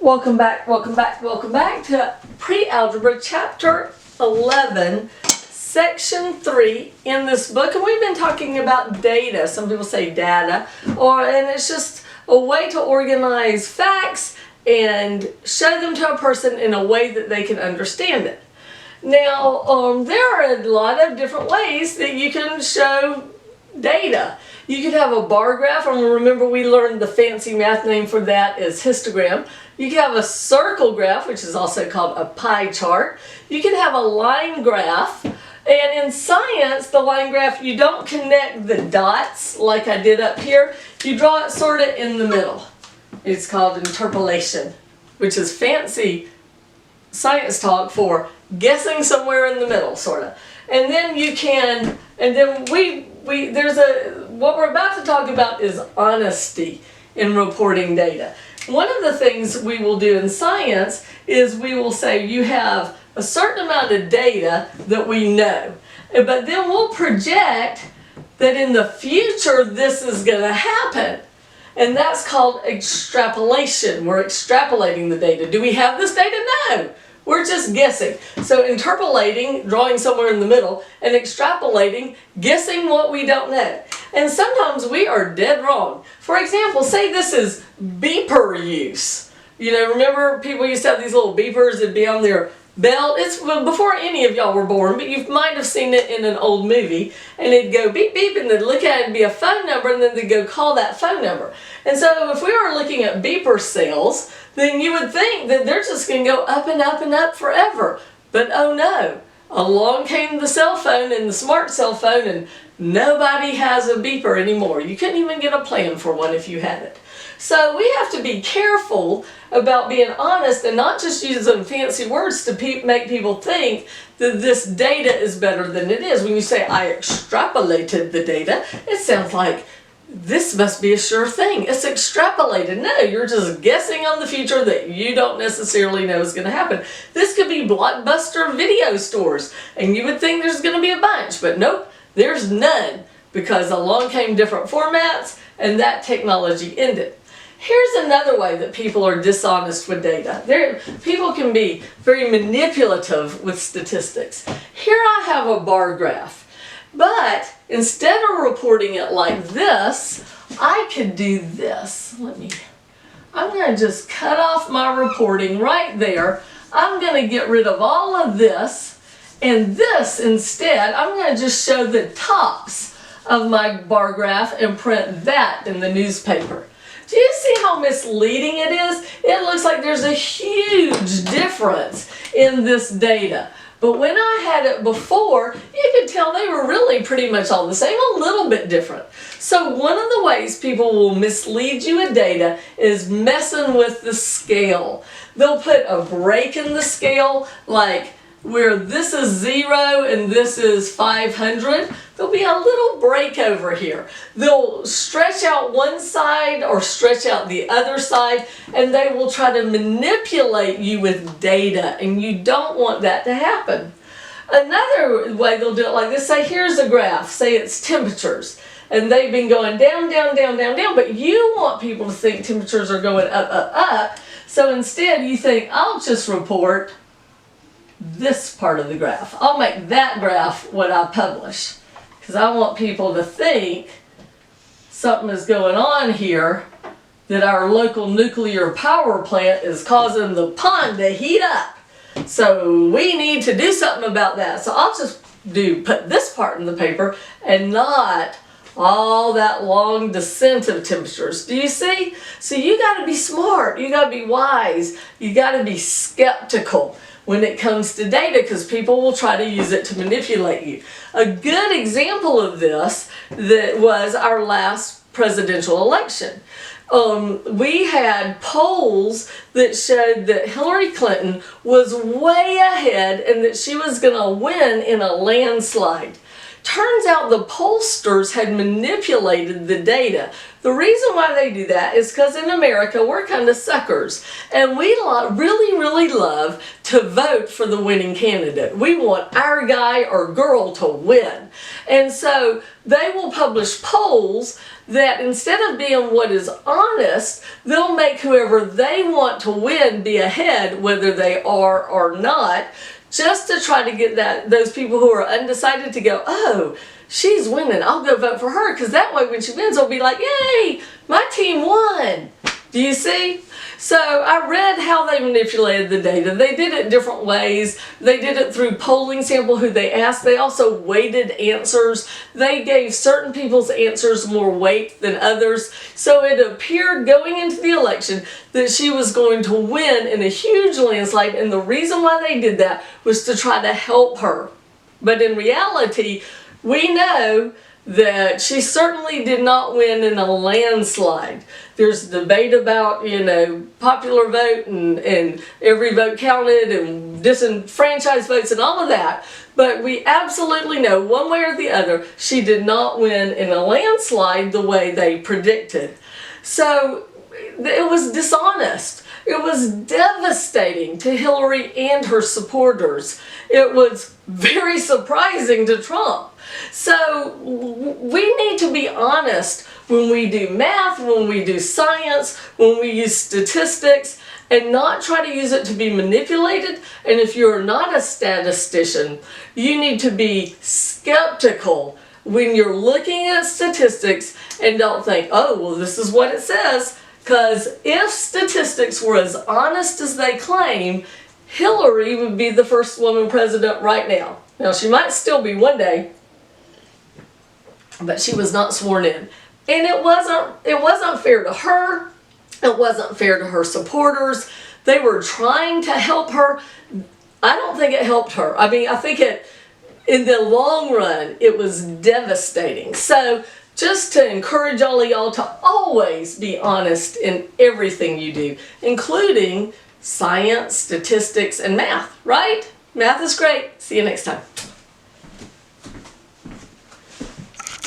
Welcome back to Pre-Algebra Chapter 11, Section 3 in this book. And we've been talking about data. Some people say data, and it's just a way to organize facts and show them to a person in a way that they can understand it. Now, there are a lot of different ways that you can show data. You could have a bar graph, and remember we learned the fancy math name for that is histogram. You can have a circle graph, which is also called a pie chart. You can have a line graph, and in science, the line graph, you don't connect the dots like I did up here. You draw it sort of in the middle. It's called interpolation, which is fancy science talk for guessing somewhere in the middle, sort of. And then you can, and then what we're about to talk about is honesty in reporting data. One of the things we will do in science is we will say you have a certain amount of data that we know, but then we'll project that in the future this is going to happen. And that's called extrapolation. We're extrapolating the data. Do we have this data? No. We're just guessing. So interpolating, drawing somewhere in the middle, and extrapolating, guessing what we don't know. And sometimes we are dead wrong. For example, say this is beeper use. You know, remember people used to have these little beepers that be on their belt? It's before any of y'all were born, but you might have seen it in an old movie. And it'd go beep beep, and they'd look at it and be a phone number, and then they'd go call that phone number. And so if we were looking at beeper sales, then you would think that they're just going to go up and up and up forever. But oh no, along came the cell phone and the smart cell phone, and nobody has a beeper anymore. You couldn't even get a plan for one if you had it. So we have to be careful about being honest and not just using fancy words to make people think that this data is better than it is. When you say, I extrapolated the data, it sounds like this must be a sure thing. It's extrapolated. No, you're just guessing on the future that you don't necessarily know is going to happen. This could be Blockbuster video stores, and you would think there's going to be a bunch, but nope, there's none, because along came different formats, and that technology ended. Here's another way that people are dishonest with data. People can be very manipulative with statistics. Here I have a bar graph. But instead of reporting it like this, I could do this. I'm going to just cut off my reporting right there. I'm going to get rid of all of this. And this instead, I'm going to just show the tops of my bar graph and print that in the newspaper. Do you see how misleading it is? It looks like there's a huge difference in this data. But when I had it before, you could tell they were really pretty much all the same, a little bit different. So one of the ways people will mislead you with data is messing with the scale. They'll put a break in the scale, like where this is 0 and this is 500, there'll be a little break over here. They'll stretch out one side or stretch out the other side, and they will try to manipulate you with data, and you don't want that to happen. Another way they'll do it like this, say here's a graph, say it's temperatures, and they've been going down, down, down, down, down, but you want people to think temperatures are going up, up, up, so instead you think, I'll just report this part of the graph. I'll make that graph what I publish, because I want people to think something is going on here, that our local nuclear power plant is causing the pond to heat up. So we need to do something about that. So I'll just put this part in the paper and not all that long descent of temperatures. Do you see? So you got to be smart. You got to be wise. You got to be skeptical when it comes to data, because people will try to use it to manipulate you. A good example of this that was our last presidential election. We had polls that showed that Hillary Clinton was way ahead and that she was going to win in a landslide. turns out the pollsters had manipulated the data. The reason why they do that is because in America we're kind of suckers, and we really love to vote for the winning candidate. We want our guy or girl to win. And so they will publish polls that instead of being what is honest, they'll make whoever they want to win be ahead, whether they are or not, just to try to get those people who are undecided to go, oh, she's winning, I'll go vote for her, because that way when she wins, they'll be like, yay, my team won. Do you see? So I read how they manipulated the data. They did it different ways. They did it through polling sample who they asked. They also weighted answers. They gave certain people's answers more weight than others. So it appeared going into the election that she was going to win in a huge landslide. And the reason why they did that was to try to help her. But in reality, we know that she certainly did not win in a landslide. There's debate about, popular vote and every vote counted and disenfranchised votes and all of that. But we absolutely know, one way or the other, she did not win in a landslide the way they predicted. So it was dishonest. It was devastating to Hillary and her supporters. It was very surprising to Trump. So we need to be honest when we do math, when we do science, when we use statistics, and not try to use it to be manipulated. And if you're not a statistician, you need to be skeptical when you're looking at statistics and don't think, oh, well, this is what it says. Because if statistics were as honest as they claim, Hillary would be the first woman president right now. Now, she might still be one day, but she was not sworn in. And it wasn't fair to her. It wasn't fair to her supporters. They were trying to help her. I don't think it helped her. I mean, I think in the long run, it was devastating. So just to encourage all of y'all to always be honest in everything you do, including science, statistics, and math, right? Math is great. See you next time.